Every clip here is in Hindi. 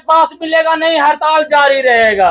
पास मिलेगा नहीं, हड़ताल जारी रहेगा।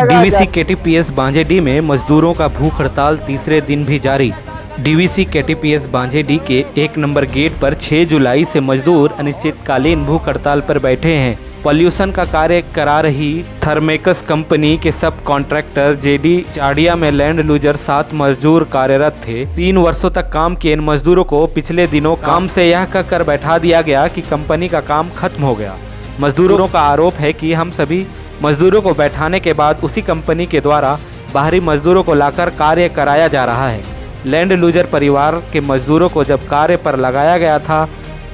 डीवीसी केटीपीएस बांझेडी में मजदूरों का भूख हड़ताल तीसरे दिन भी जारी। डीवीसी केटीपीएस बांझेडी के 1 नंबर गेट पर 6 जुलाई से मजदूर अनिश्चितकालीन भूख हड़ताल पर बैठे हैं। पॉल्यूशन का कार्य करा रही थर्मेक्स कंपनी के सब कॉन्ट्रैक्टर जेडी चाड़िया में लैंड लूजर 7 मजदूर कार्यरत थे। 3 वर्षों तक काम किए इन मजदूरों को पिछले दिनों काम से यह कहकर बैठा दिया गया कि कंपनी का काम खत्म हो गया। मजदूरों का आरोप है कि हम सभी मजदूरों को बैठाने के बाद उसी कंपनी के द्वारा बाहरी मजदूरों को लाकर कार्य कराया जा रहा है। लैंड लूजर परिवार के मजदूरों को जब कार्य पर लगाया गया था,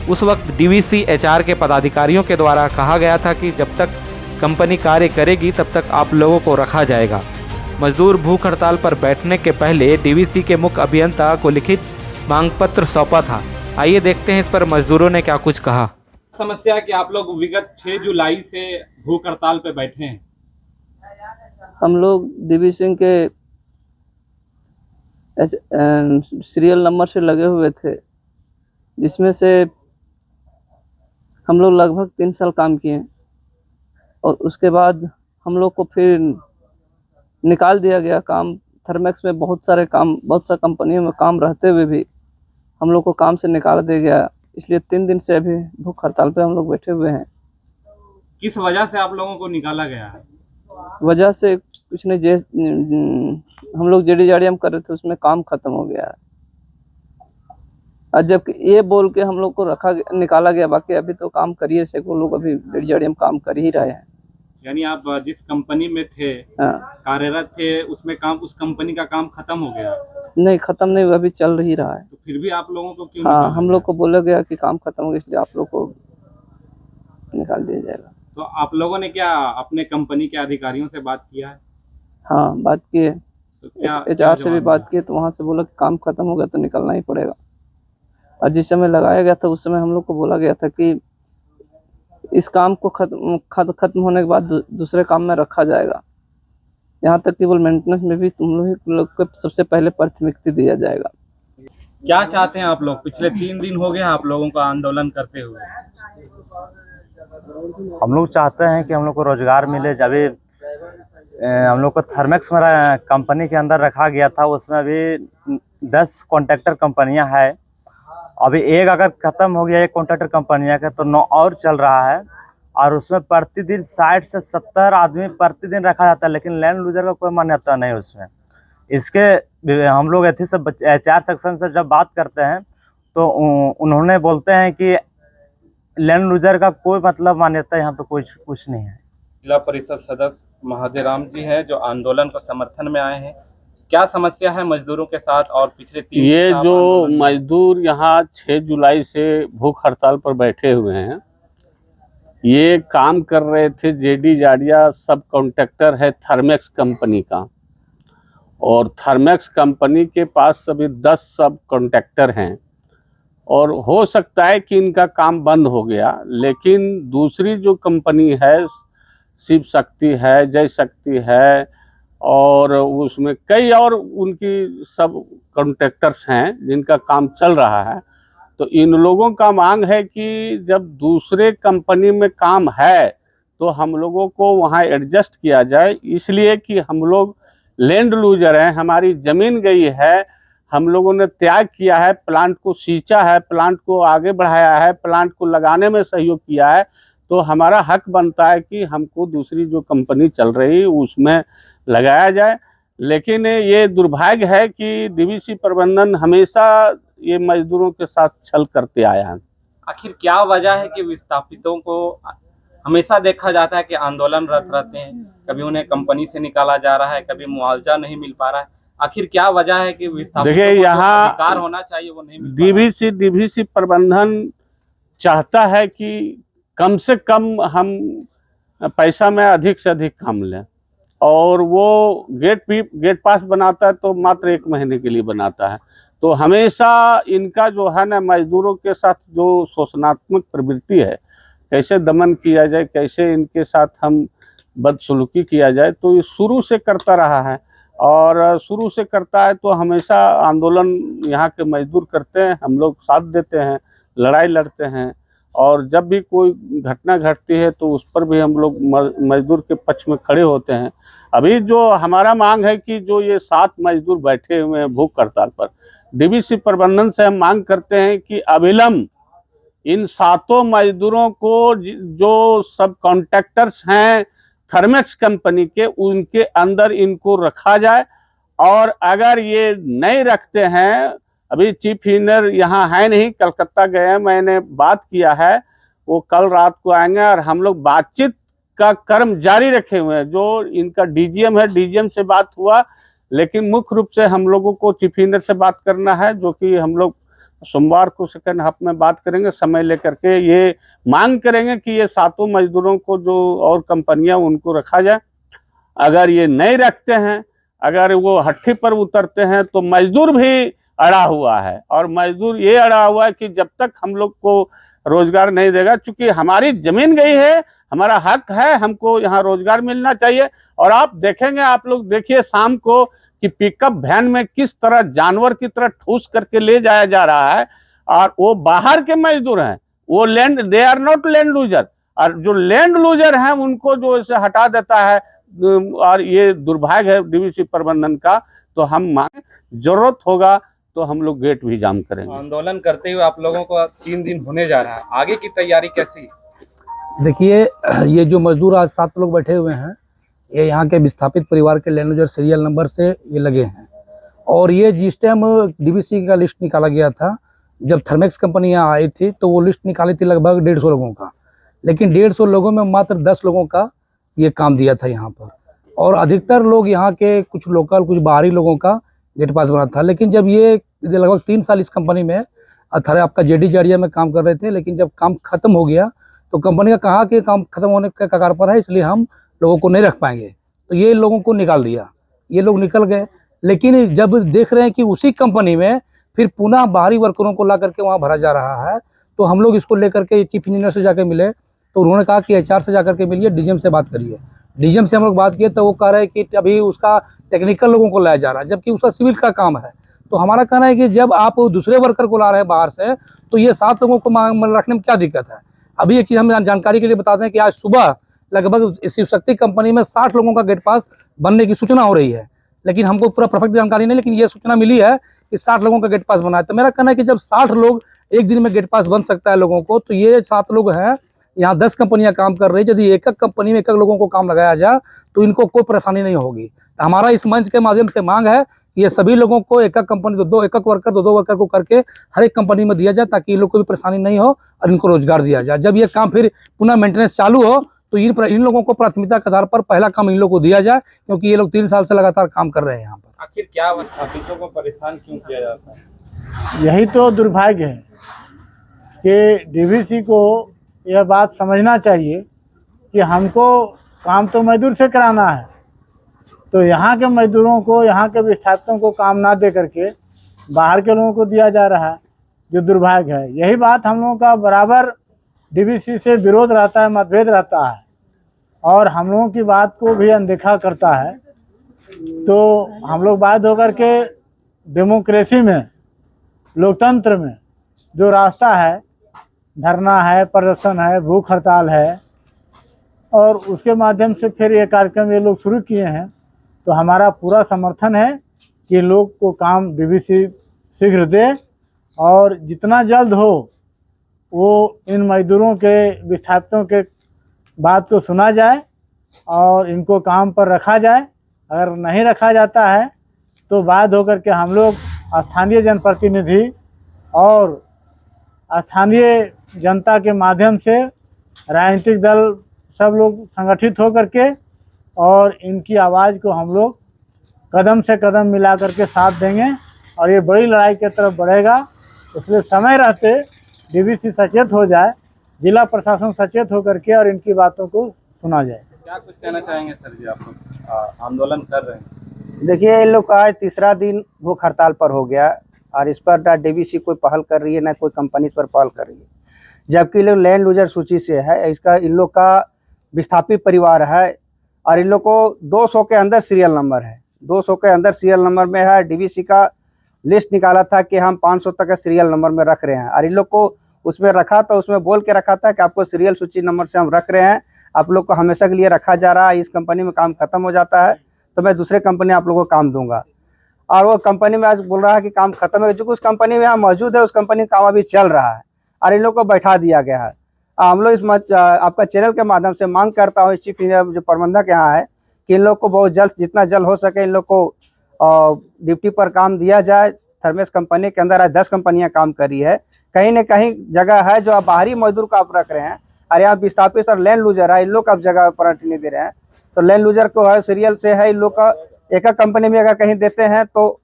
उस वक्त डीवीसी एचआर के पदाधिकारियों के द्वारा कहा गया था कि जब तक कंपनी कार्य करेगी तब तक आप लोगों को रखा जाएगा। मजदूर भूख हड़ताल पर बैठने के पहले डीवीसी के मुख्य अभियंता को लिखित मांग पत्र सौंपा था। आइए देखते हैं इस पर मजदूरों ने क्या कुछ कहा। समस्या कि आप लोग विगत 6 जुलाई से भूख हड़ताल पे बैठे हैं। हम लोग डीवीसी के सीरियल नंबर से लगे हुए थे, जिसमें से हम लोग लगभग 3 साल काम किए और उसके बाद हम लोग को फिर निकाल दिया गया काम। थर्मेक्स में बहुत सा कंपनियों में काम रहते हुए भी हम लोग को काम से निकाल दिया गया। इसलिए 3 दिन से अभी भूख हड़ताल पे हम लोग बैठे हुए हैं। किस वजह से आप लोगों को निकाला गया है? वजह से कुछ नहीं, हम लोग जेडी जाड़िया कर रहे थे, उसमें काम खत्म हो गया है। और जबकि ये बोल के हम लोग को निकाला गया, बाकी अभी तो काम करिए से को लोग अभी जेडी जाड़िया में काम कर ही रहे हैं। यानी आप जिस कंपनी में थे, कार्यरत थे, उसमें काम, उस कंपनी का काम खत्म हो गया? नहीं, खत्म नहीं, अभी चल ही रहा है। तो फिर भी आप लोगों को क्यों? हाँ, हम लोग को बोला गया कि काम खत्म हो गया, इसलिए आप लोग को निकाल दिया जाएगा। तो आप लोगों ने क्या अपने कंपनी के अधिकारियों से बात किया है? हाँ, बात की है। तो एचआर से भी बात की है, तो वहाँ से बोला कि काम खत्म हो गया तो निकलना ही पड़ेगा। और जिस समय लगाया गया था उस समय हम लोग को बोला गया था कि इस काम को खत्म होने के बाद दूसरे काम में रखा जाएगा। यहाँ तक केवल मेंटेनेंस में भी तुम लोग को सबसे पहले प्राथमिकता दिया जाएगा। क्या चाहते हैं आप लोग? पिछले 3 दिन हो गए आप लोगों का आंदोलन करते हुए। हम लोग चाहते हैं कि हम लोग को रोजगार मिले। जब हम लोग को थर्मेक्स में कंपनी के अंदर रखा गया था, उसमें अभी 10 कॉन्ट्रैक्टर कंपनियां हैं। अभी एक अगर खत्म हो गया एक कॉन्ट्रैक्टर कंपनियां का, तो 9 और चल रहा है और उसमें प्रतिदिन 60 से 70 आदमी प्रतिदिन रखा जाता है, लेकिन लैंड लूजर का कोई मान्यता नहीं उसमें। इसके हम लोग ऐसे सब एचआर सेक्शन से जब बात करते हैं तो उन्होंने बोलते हैं कि लैंड लूजर का कोई मतलब मान्यता यहाँ पे कुछ नहीं है। जिला परिषद सदस्य महादेराम जी है जो आंदोलन को समर्थन में आए हैं। क्या समस्या है मजदूरों के साथ? और पिछले 3 ये जो मजदूर यहाँ 6 जुलाई से भूख हड़ताल पर बैठे हुए हैं, ये काम कर रहे थे। जेडी जाड़िया सब कॉन्ट्रैक्टर है थर्मेक्स कंपनी का, और थर्मेक्स कंपनी के पास सभी 10 सब कॉन्ट्रैक्टर हैं। और हो सकता है कि इनका काम बंद हो गया, लेकिन दूसरी जो कंपनी है, शिव शक्ति है, जय शक्ति है, और उसमें कई और उनकी सब कॉन्ट्रैक्टर्स हैं जिनका काम चल रहा है। तो इन लोगों का मांग है कि जब दूसरे कंपनी में काम है तो हम लोगों को वहाँ एडजस्ट किया जाए, इसलिए कि हम लोग लैंड लूजर हैं, हमारी ज़मीन गई है, हम लोगों ने त्याग किया है, प्लांट को सींचा है, प्लांट को आगे बढ़ाया है, प्लांट को लगाने में सहयोग किया है, तो हमारा हक बनता है कि हमको दूसरी जो कंपनी चल रही उसमें लगाया जाए। लेकिन ये दुर्भाग्य है कि डीवीसी प्रबंधन हमेशा ये मजदूरों के साथ छल करते आया है। आखिर क्या वजह है कि विस्थापितों को हमेशा देखा जाता है कि आंदोलनरत रहते हैं, कभी उन्हें कंपनी से निकाला जा रहा है, कभी मुआवजा नहीं मिल पा रहा है? आखिर क्या वजह है कि विस्थापितों देखिए, को यहाँ अधिकार होना चाहिए वो नहीं मिल पा रहा है? डीवीसी प्रबंधन चाहता है कि कम से कम हम पैसा में अधिक से अधिक काम लें, और वो गेट पास बनाता है तो मात्र 1 महीने के लिए बनाता है। तो हमेशा इनका जो है ना, मजदूरों के साथ जो शोषणात्मक प्रवृत्ति है, कैसे दमन किया जाए, कैसे इनके साथ हम बदसलूकी किया जाए, तो ये शुरू से करता रहा है। और शुरू से करता है तो हमेशा आंदोलन यहाँ के मजदूर करते हैं, हम लोग साथ देते हैं, लड़ाई लड़ते हैं। और जब भी कोई घटना घटती है तो उस पर भी हम लोग मजदूर के पक्ष में खड़े होते हैं। अभी जो हमारा मांग है कि जो ये 7 मजदूर बैठे हुए हैं भूख हड़ताल पर, डीवीसी प्रबंधन से हम मांग करते हैं कि अविलंब इन 7 मजदूरों को जो सब कॉन्ट्रैक्टर्स हैं थर्मेक्स कंपनी के, उनके अंदर इनको रखा जाए। और अगर ये नहीं रखते हैं, अभी चीफ इंजीनियर यहाँ है नहीं, कलकत्ता गए हैं, मैंने बात किया है, वो कल रात को आएंगे और हम लोग बातचीत का क्रम जारी रखे हुए हैं। जो इनका डीजीएम है, डीजीएम से बात हुआ, लेकिन मुख्य रूप से हम लोगों को चीफ इंजीनियर से बात करना है, जो कि हम लोग सोमवार को सेकंड हाफ में बात करेंगे। समय लेकर के ये मांग करेंगे कि ये 7 मजदूरों को जो और कंपनियां उनको रखा जाए। अगर ये नहीं रखते हैं, अगर वो हट्टी पर उतरते हैं तो मजदूर भी अड़ा हुआ है। और मजदूर ये अड़ा हुआ है कि जब तक हम लोग को रोजगार नहीं देगा, चूंकि हमारी जमीन गई है, हमारा हक है, हमको यहाँ रोजगार मिलना चाहिए। और आप देखेंगे, आप लोग देखिए शाम को कि पिकअप वैन में किस तरह जानवर की तरह ठूस करके ले जाया जा रहा है। और वो बाहर के मजदूर हैं, वो land, they are not land loser, और जो लैंड लूजर हैं उनको जो इसे हटा देता है। और ये दुर्भाग्य है डीवीसी प्रबंधन का। तो हम जरूरत होगा तो हम लोग गेट भी जाम करेंगे। आंदोलन करते हुए आप लोगों को 3 दिन होने जा रहा है, आगे की तैयारी कैसी? देखिए, ये जो मजदूर आज 7 लोग बैठे हुए हैं, ये यहाँ के विस्थापित परिवार के लैंड लूजर सीरियल नंबर से ये लगे हैं। और ये जिस टाइम डीवीसी का लिस्ट निकाला गया था, जब थर्मेक्स कंपनी यहाँ आई थी, तो वो लिस्ट निकाली थी लगभग 150 लोगों का, लेकिन 150 लोगों में मात्र 10 लोगों का ये काम दिया था यहाँ पर। और अधिकतर लोग यहाँ के कुछ लोकल, कुछ बाहरी लोगों का गेट पास बना था। लेकिन जब ये लगभग 3 साल इस कंपनी में आपका जेडी जाड़िया में काम कर रहे थे, लेकिन जब काम खत्म हो गया तो कंपनी का कहा कि काम खत्म होने के कगार पर है, इसलिए हम लोगों को नहीं रख पाएंगे, तो ये लोगों को निकाल दिया। ये लोग निकल गए। लेकिन जब देख रहे हैं कि उसी कंपनी में फिर पुनः बाहरी वर्करों को ला करके वहाँ भरा जा रहा है, तो हम लोग इसको लेकर के चीफ इंजीनियर से जाकर मिले, तो उन्होंने कहा कि एचआर से जाकर के मिलिए, डीजीएम से बात करिए। डीजीएम से हम लोग बात किए तो वो कह रहे हैं कि अभी उसका टेक्निकल लोगों को लाया जा रहा है, जबकि उसका सिविल का काम है। तो हमारा कहना है कि जब आप दूसरे वर्कर को ला रहे हैं बाहर से, तो ये 7 लोगों को रखने में क्या दिक्कत है? अभी एक चीज़ हम जानकारी के लिए बताते हैं कि आज सुबह लगभग शिव शक्ति कंपनी में 60 लोगों का गेट पास बनने की सूचना हो रही है, लेकिन हमको पूरा परफेक्ट जानकारी नहीं, लेकिन ये सूचना मिली है कि 60 लोगों का गेट पास बना है। तो मेरा कहना है कि जब 60 लोग एक दिन में गेट पास बन सकता है लोगों को, तो ये 7 लोग हैं, यहाँ 10 कंपनियां काम कर रही है। यदि एक कंपनी में एक लोगों को काम लगाया जाए तो इनको कोई परेशानी नहीं होगी। तो हमारा इस मंच के माध्यम से मांग है कि ये सभी लोगों को एक कंपनी एक वर्कर 2 वर्कर को करके हर एक कंपनी में दिया जाए, ताकि इन लोग को भी परेशानी नहीं हो और इनको रोजगार दिया जाए। जब ये काम फिर पुनः मेंटेनेंस चालू हो तो इन लोगों को प्राथमिकता के आधार पर पहला काम इन लोगों को दिया जाए, क्योंकि ये लोग 3 साल से लगातार काम कर रहे हैं यहाँ पर। आखिर क्या विस्थापितों को परेशान क्यों किया जाता है? यही तो दुर्भाग्य है कि डीवीसी को यह बात समझना चाहिए कि हमको काम तो मजदूर से कराना है, तो यहाँ के मजदूरों को, यहाँ के विस्थापितों को काम ना दे करके बाहर के लोगों को दिया जा रहा है, जो दुर्भाग्य है। यही बात हम लोगों का बराबर डीवीसी से विरोध रहता है, मतभेद रहता है, और हम लोगों की बात को भी अनदेखा करता है। तो हम लोग बात होकर के डेमोक्रेसी में, लोकतंत्र में जो रास्ता है, धरना है, प्रदर्शन है, भूख हड़ताल है, और उसके माध्यम से फिर ये कार्यक्रम ये लोग शुरू किए हैं, तो हमारा पूरा समर्थन है कि लोग को काम डीवीसी शीघ्र दे, और जितना जल्द हो वो इन मजदूरों के, विस्थापितों के बात को सुना जाए और इनको काम पर रखा जाए। अगर नहीं रखा जाता है तो बात होकर के हम लोग स्थानीय जनप्रतिनिधि और स्थानीय जनता के माध्यम से राजनीतिक दल सब लोग संगठित हो करके और इनकी आवाज़ को हम लोग कदम से कदम मिला करके साथ देंगे, और ये बड़ी लड़ाई की तरफ बढ़ेगा। इसलिए समय रहते डीवीसी सचेत हो जाए, जिला प्रशासन सचेत हो करके और इनकी बातों को सुना जाए। क्या कुछ कहना चाहेंगे सर जी? आप लोग आंदोलन कर रहे हैं। देखिए, इन लोग का आज 3रा दिन भूख हड़ताल पर हो गया, और इस पर ना डीवीसी कोई पहल कर रही है, ना कोई कंपनी इस पर पहल कर रही है, जबकि लोग लैंड लूजर सूची से है। इसका इन लोग का विस्थापित परिवार है, और इन लोग को 200 के अंदर सीरियल नंबर है, 200 के अंदर सीरियल नंबर में है डीवीसी का। लिस्ट निकाला था कि हम 500 तक का सीरियल नंबर में रख रहे हैं, और इन लोग को उसमें रखा तो उसमें बोल के रखा था कि आपको सीरियल सूची नंबर से हम रख रहे हैं, आप लोग को हमेशा के लिए रखा जा रहा है, इस कंपनी में काम खत्म हो जाता है तो मैं दूसरे कंपनी आप लोगों को काम दूंगा। और वो कंपनी में आज बोल रहा है कि काम खत्म है, जो उस कंपनी में यहाँ मौजूद है उस कंपनी का काम अभी चल रहा है और इन लोग को बैठा दिया गया है। हम लोग इस आपका चैनल के माध्यम से मांग करता हूँ, चीफ इंजीनियर जो प्रबंधक यहाँ है, कि इन लोग को बहुत जल्द, जितना जल्द हो सके इन लोग को ड्यूटी पर काम दिया जाए। थर्मेक्स कंपनी के अंदर आज 10 कंपनियां काम कर रही है, कहीं न कहीं जगह है जो आप बाहरी मजदूर को आप रख रहे हैं और यहाँ विस्थापित और लैंड लूजर है, इन लोग आप जगह पर नहीं दे रहे हैं। तो लैंड लूजर को है सीरियल से है, इन लोग का एक कंपनी में अगर कहीं देते हैं तो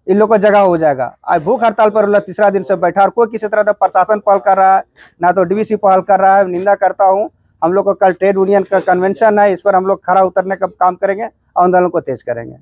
इन लोग को जगह हो जाएगा। आज भूख हड़ताल पर तीसरा दिन से बैठा और कोई किसी तरह ना प्रशासन पहल कर रहा है ना तो डीवीसी पहल कर रहा है। निंदा करता हूँ। हम लोग को कल ट्रेड यूनियन का कन्वेंशन है, इस पर हम लोग खड़ा उतरने का काम करेंगे, आंदोलन को तेज करेंगे।